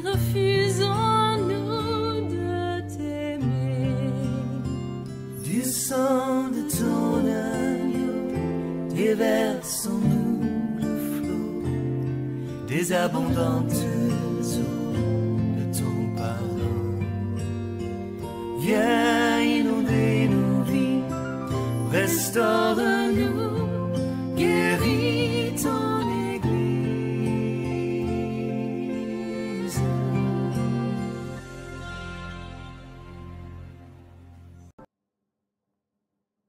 refusons-nous de t'aimer? Du sang de ton agneau, déversons-nous le flot des abondantes eaux de ton pardon. Viens inonder nos vies, restaure-nous, guéris ton Église.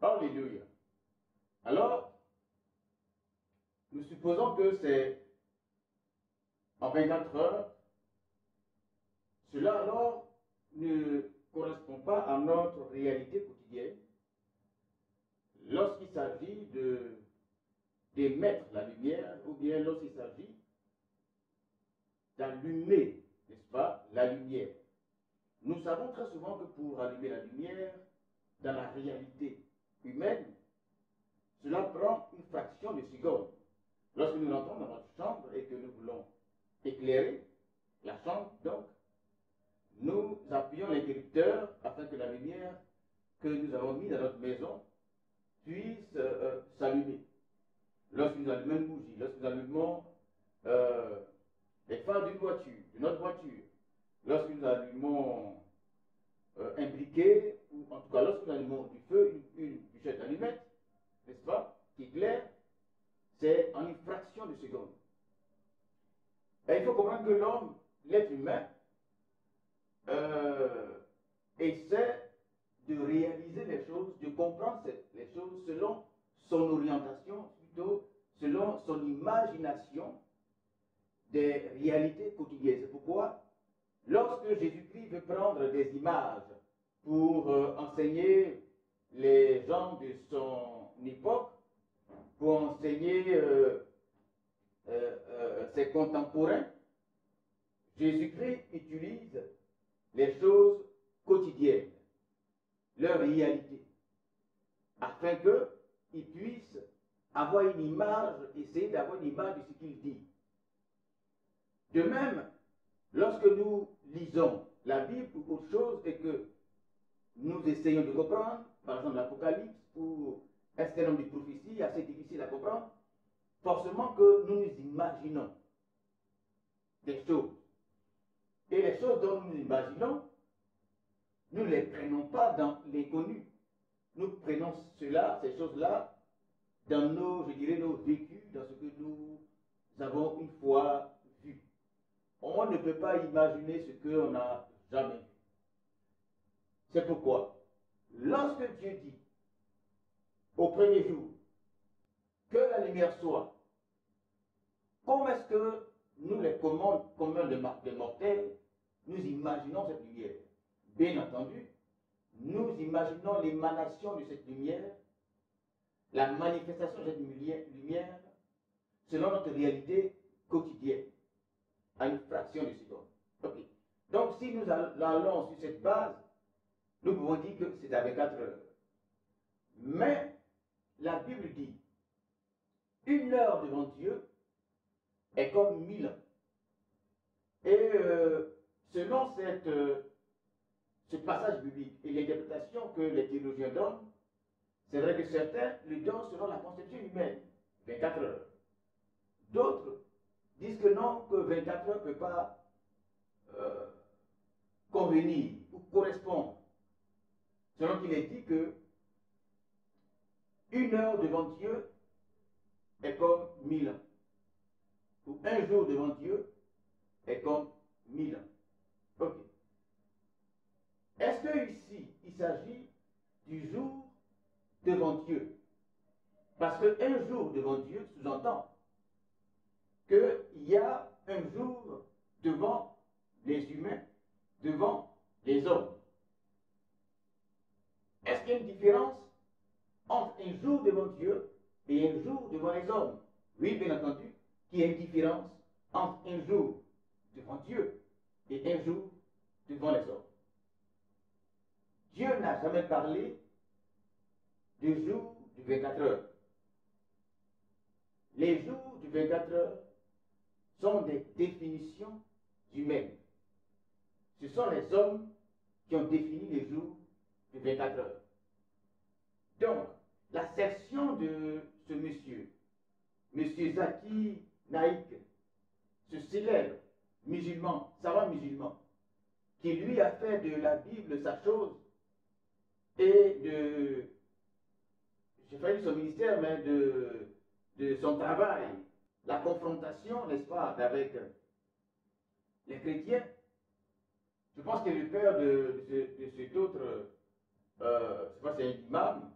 Alléluia. Alors, nous supposons que c'est en 24 heures. Cela alors ne correspond pas à notre réalité quotidienne lorsqu'il s'agit d'émettre la lumière ou bien lorsqu'il s'agit d'allumer, n'est-ce pas, la lumière. Nous savons très souvent que pour allumer la lumière, dans la réalité humaine, cela prend une fraction de seconde. Lorsque nous rentrons dans notre chambre et que nous voulons éclairer la chambre, donc, nous appuyons l'interrupteur afin que la lumière que nous avons mise dans notre maison puisse s'allumer. Lorsque nous allumons une bougie, lorsque nous allumons les phares d'une voiture, de notre voiture, lorsque nous allumons un briquet, ou en tout cas lorsque nous allumons du feu, une bûchette d'allumette, n'est-ce pas, qui éclaire, c'est en une fraction de seconde. Et il faut comprendre que l'homme, l'être humain, essaie de réaliser les choses, de comprendre les choses selon son orientation, plutôt selon son imagination des réalités quotidiennes. C'est pourquoi, lorsque Jésus-Christ veut prendre des images pour enseigner les gens de son époque, pour enseigner ses contemporains, Jésus-Christ utilise les choses quotidiennes, leur réalité, afin qu'ils puissent avoir une image, essayer d'avoir une image de ce qu'il dit. De même, lorsque nous lisons la Bible ou autre chose et que nous essayons de comprendre, par exemple l'Apocalypse ou un certain nombre de prophéties assez difficiles à comprendre, forcément que nous nous imaginons des choses. Et les choses dont nous nous imaginons, nous ne les prenons pas dans l'inconnu. Nous prenons cela, ces choses-là, dans nos, je dirais, nos vécus, dans ce que nous avons une fois vu. On ne peut pas imaginer ce qu'on n'a jamais vu. C'est pourquoi, lorsque Dieu dit, au premier jour, que la lumière soit, comment est-ce que nous, les communs des mortels, nous imaginons cette lumière? Bien entendu, nous imaginons l'émanation de cette lumière, la manifestation de cette lumière, selon notre réalité quotidienne, à une fraction de seconde. Okay. Donc, si nous allons sur cette base, nous pouvons dire que c'est à 24 heures. Mais, la Bible dit, une heure devant Dieu est comme 1000 ans. Et selon ce passage biblique et l'interprétation que les théologiens donnent, c'est vrai que certains le donnent selon la conception humaine, 24 heures. D'autres disent que non, que 24 heures ne peut pas convenir ou correspondre. Selon qu'il est dit que une heure devant Dieu est comme 1000 ans. Ou un jour devant Dieu est comme 1000 ans. Ok. Est-ce que ici, il s'agit du jour devant Dieu? Parce qu'un jour devant Dieu sous-entend qu'il y a un jour devant les humains, devant les hommes. Est-ce qu'il y a une différence entre un jour devant Dieu et un jour devant les hommes? Oui, bien entendu, qu'il y a une différence entre un jour devant Dieu et un jour devant les hommes. Dieu n'a jamais parlé de jour de 24 heures. Les jours de 24 heures sont des définitions humaines. ce sont les hommes qui ont défini les jours de 24 heures. Donc, la section de ce monsieur, monsieur Zaki Naïk, ce célèbre musulman, savant musulman, qui lui a fait de la Bible sa chose et de, j'ai failli dire son ministère, mais de son travail, la confrontation, n'est-ce pas, avec les chrétiens. Je pense que le père de cet autre, je ne sais pas si c'est un imam,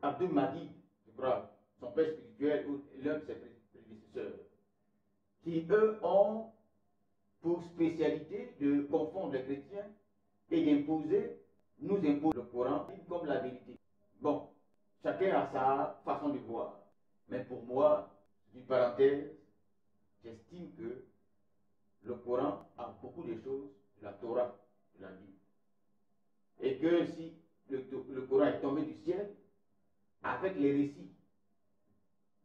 Abdul Mahdi, je crois, son père spirituel ou l'un de ses prédécesseurs, qui eux ont pour spécialité de confondre les chrétiens et d'imposer, nous imposer le Coran comme la vérité. Bon, chacun a sa façon de voir. Mais pour moi, d'une parenthèse, j'estime que le Coran a beaucoup de choses de la Torah, de la Bible. Et que si le Coran est tombé du ciel, avec les récits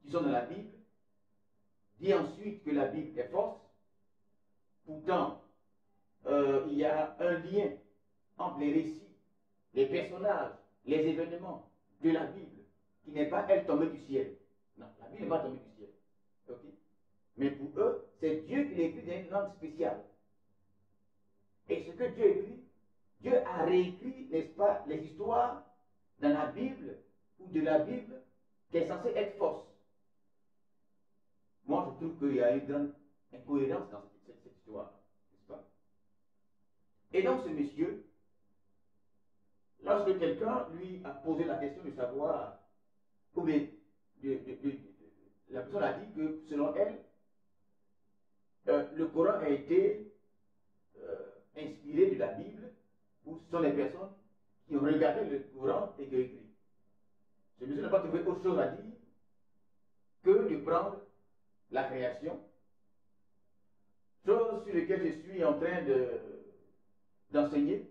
qui sont dans la Bible, dit ensuite que la Bible est fausse. Pourtant, il y a un lien entre les récits, les personnages, les événements de la Bible, qui n'est pas elle tombée du ciel. Non, la Bible n'est pas tombée du ciel. Okay? Mais pour eux, c'est Dieu qui l'écrit dans une langue spéciale. Et ce que Dieu écrit, Dieu a réécrit, n'est-ce pas, les histoires dans la Bible ou de la Bible qui est censée être fausse. Moi, je trouve qu'il y a une grande incohérence dans cette histoire, n'est-ce pas? Et donc, ce monsieur, lorsque quelqu'un lui a posé la question de savoir, ou bien la personne a dit que selon elle, le Coran a été inspiré de la Bible, ou ce sont les personnes qui ont regardé le Coran et qui ont écrit. Ce monsieur n'a pas trouvé autre chose à dire que de prendre la création, chose sur laquelle je suis en train d'enseigner,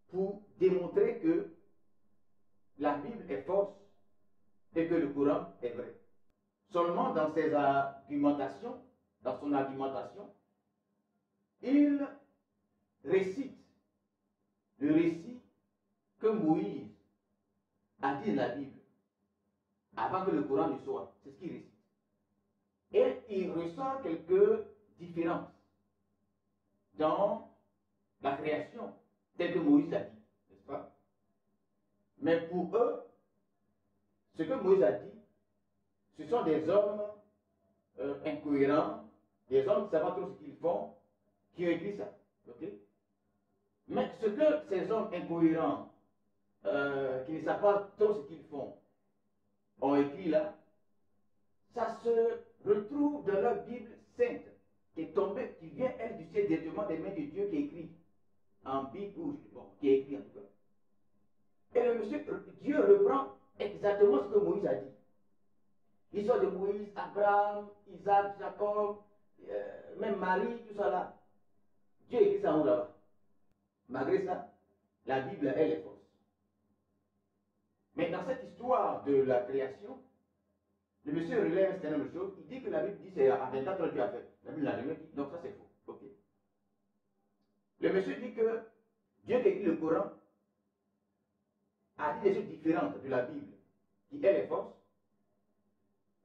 pour démontrer que la Bible est fausse et que le Coran est vrai. Seulement dans ses argumentations, dans son argumentation, il récite le récit que Moïse a dit dans la Bible avant que le Coran ne soit. C'est ce qu'il récite. Et il ressent quelques différences dans la création, telle que Moïse a dit, n'est-ce pas? Mais pour eux, ce que Moïse a dit, ce sont des hommes incohérents, des hommes qui ne savent pas trop ce qu'ils font, qui ont écrit ça. Okay? Mais ce que ces hommes incohérents, qui ne savent pas trop ce qu'ils font, ont écrit là, ça se retrouve dans leur Bible sainte, qui est tombée, qui vient, elle, du ciel directement des mains de Dieu, qui écrit en Bible rouge, bon, qui écrit en tout cas. Et le monsieur, Dieu reprend exactement ce que Moïse a dit. L'histoire de Moïse, Abraham, Isaac, Jacob, même Marie, tout ça là. Dieu écrit ça en haut là-bas. Malgré ça, la Bible, elle est fausse. Mais dans cette histoire de la création, le monsieur relève un certain nombre de choses. Il dit que la Bible dit c'est à 24 heures Dieu a fait. La Bible n'a jamais dit. Donc ça c'est faux. Ok. Le monsieur dit que Dieu qui écrit le Coran a dit des choses différentes de la Bible, qui elle est fausse,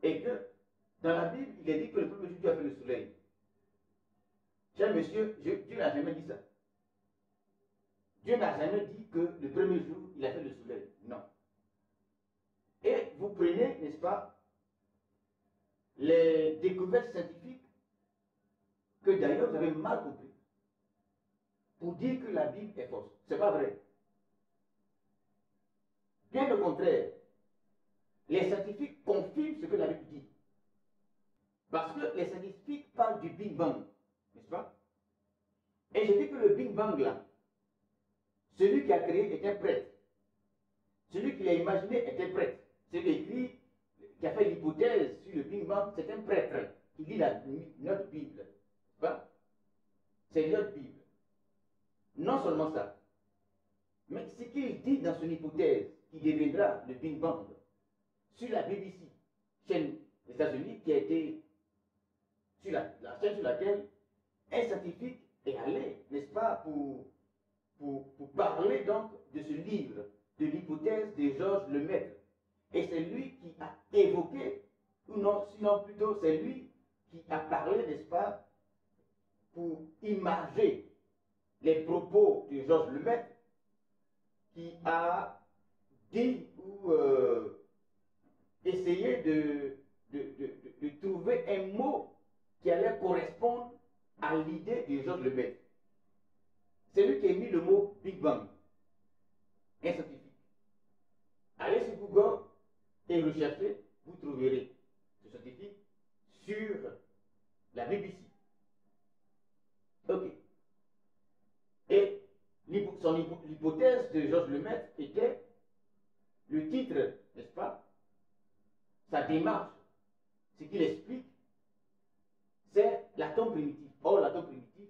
et que dans la Bible, il est dit que le premier jour Dieu a fait le soleil. Cher monsieur, Dieu n'a jamais dit ça. Dieu n'a jamais dit que le premier jour, il a fait le soleil. Non. Et vous prenez, n'est-ce pas, les découvertes scientifiques que d'ailleurs vous avez mal compris pour dire que la Bible est fausse. Ce n'est pas vrai. Bien au contraire, les scientifiques confirment ce que la Bible dit. Parce que les scientifiques parlent du Big Bang, n'est-ce pas? Et je dis que le Big Bang là, celui qui a créé est un prêtre. Celui qui l'a imaginé est un prêtre. Celui qui a fait l'hypothèse sur le Big Bang, c'est un prêtre qui lit notre Bible. C'est notre Bible. Non seulement ça, mais ce qu'il dit dans son hypothèse, qui deviendra le Big Bang, sur la BBC, chaîne des États-Unis, qui a été sur la chaîne sur laquelle un scientifique est allé, n'est-ce pas, pour parler donc de ce livre, de l'hypothèse de Georges Lemaître. Et c'est lui qui a évoqué, ou non, sinon plutôt c'est lui qui a parlé, n'est-ce pas, pour imager les propos de Georges Lemaître, qui a dit ou essayé de trouver un mot qui allait correspondre à l'idée de Georges Lemaître. C'est lui qui a mis le mot Big Bang, un scientifique. Allez sur Google et recherchez, vous trouverez ce scientifique sur la BBC. Ok. Et l'hypothèse de Georges Lemaître était le titre, n'est-ce pas? Sa démarche, ce qu'il explique, c'est l'atome primitif. Or, l'atome primitif,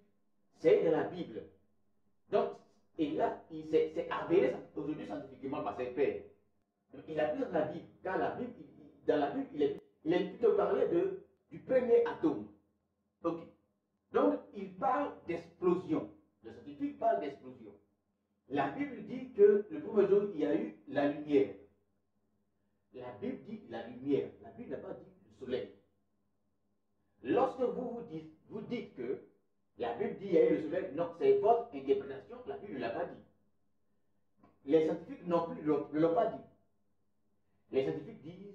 c'est de la Bible. Donc, et là, il s'est avéré aujourd'hui scientifiquement par ses pairs. Il a pris dans la Bible, car la Bible, dans la Bible, il a plutôt parlé du premier atome. Ok. Donc, il parle d'explosion. Le scientifique parle d'explosion. La Bible dit que le premier jour, il y a eu la lumière. La Bible dit la lumière. La Bible n'a pas dit le soleil. Lorsque vous dites que la Bible dit qu'il y a eu le soleil, non, c'est votre interprétation, la Bible ne l'a pas dit. Les scientifiques non plus ne l'ont pas dit. Les scientifiques disent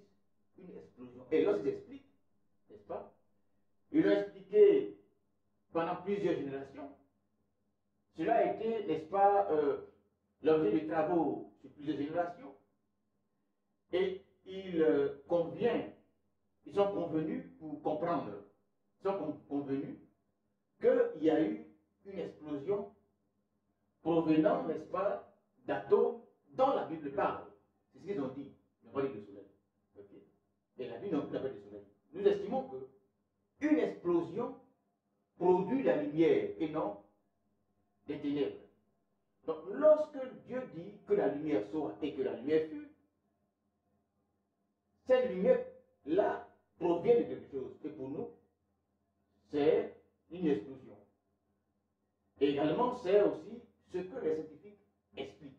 une explosion. Et lorsqu'ils expliquent, n'est-ce pas, ils l'ont expliqué pendant plusieurs générations. Cela a été, n'est-ce pas, l'objet de travaux sur plusieurs générations. Et ils sont convenus pour comprendre, ils sont convenus qu'il y a eu une explosion provenant, n'est-ce pas, d'atomes dont la Bible parle. C'est ce qu'ils ont dit. Ils n'ont pas dit le soleil. Okay? Et la Bible n'a pas dit le soleil. Nous estimons que une explosion produit la lumière et non des ténèbres. Donc, lorsque Dieu dit que la lumière soit et que la lumière fut, cette lumière-là provient de quelque chose. Et pour nous, c'est une explosion. Et également, c'est aussi ce que les scientifiques expliquent.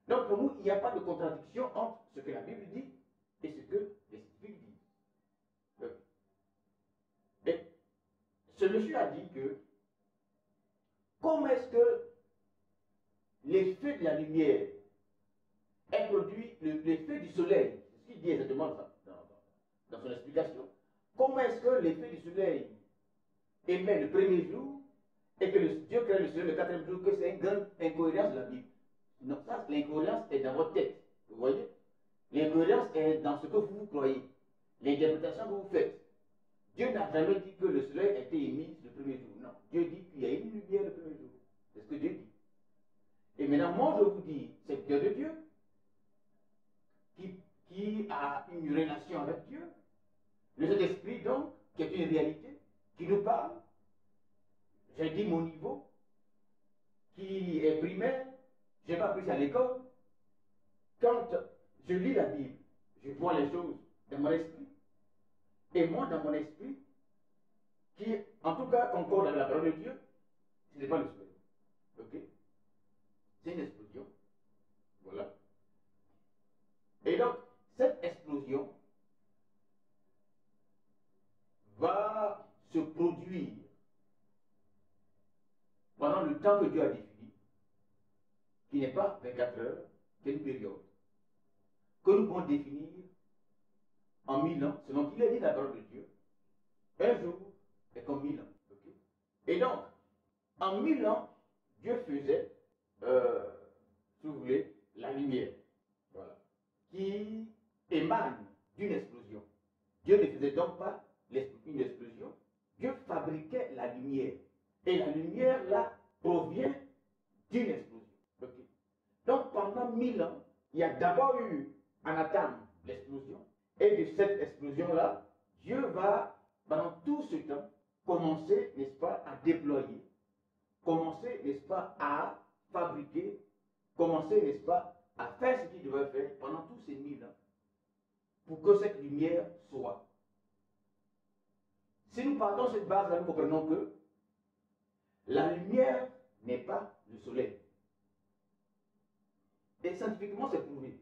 Donc, pour nous, il n'y a pas de contradiction entre ce que la Bible dit et ce que les scientifiques disent. Et ce monsieur a dit que comment est-ce que l'effet de la lumière est produit, l'effet du soleil, c'est ce qu'il dit exactement dans son explication, comment est-ce que l'effet du soleil émet le premier jour et que Dieu crée le soleil le quatrième jour, que c'est une grande incohérence de la Bible. Non, ça, l'incohérence est dans votre tête. Vous voyez? L'incohérence est dans ce que vous croyez, l'interprétation que vous faites. Dieu n'a jamais dit que le soleil a été émis le premier jour. Non. Dieu dit qu'il y a une lumière le premier jour. C'est ce que Dieu dit. Et maintenant, moi, je vous dis, c'est le cœur de Dieu qui a une relation avec Dieu. Le Saint-Esprit, donc, qui est une réalité, qui nous parle. J'ai dit mon niveau, qui est primaire. Je n'ai pas appris ça à l'école. Quand je lis la Bible, je vois les choses dans mon esprit. Et moi, dans mon esprit, qui, en tout cas, concorde avec la parole de Dieu, ce n'est pas le soleil. Ok? C'est une explosion. Voilà. Et donc, cette explosion va se produire pendant le temps que Dieu a défini, qui n'est pas 24 heures, c'est une période, que nous pouvons définir en 1000 ans, selon qu'il a dit dans la parole de Dieu. Un jour est comme 1000 ans. Okay? Et donc, en 1000 ans, Dieu faisait, si vous voulez, la lumière. Voilà. Qui émane d'une explosion. Dieu ne faisait donc pas une explosion. Dieu fabriquait la lumière. Et la lumière, là, provient d'une explosion. Okay? Donc, pendant 1000 ans, il y a d'abord eu en Adam l'explosion. Et de cette explosion-là, Dieu va, pendant tout ce temps, commencer, n'est-ce pas, à déployer, commencer, n'est-ce pas, à fabriquer, commencer, n'est-ce pas, à faire ce qu'il devait faire pendant tous ces 1000 ans, pour que cette lumière soit. Si nous partons de cette base-là, nous comprenons que La lumière n'est pas le soleil. Et scientifiquement, c'est prouvé.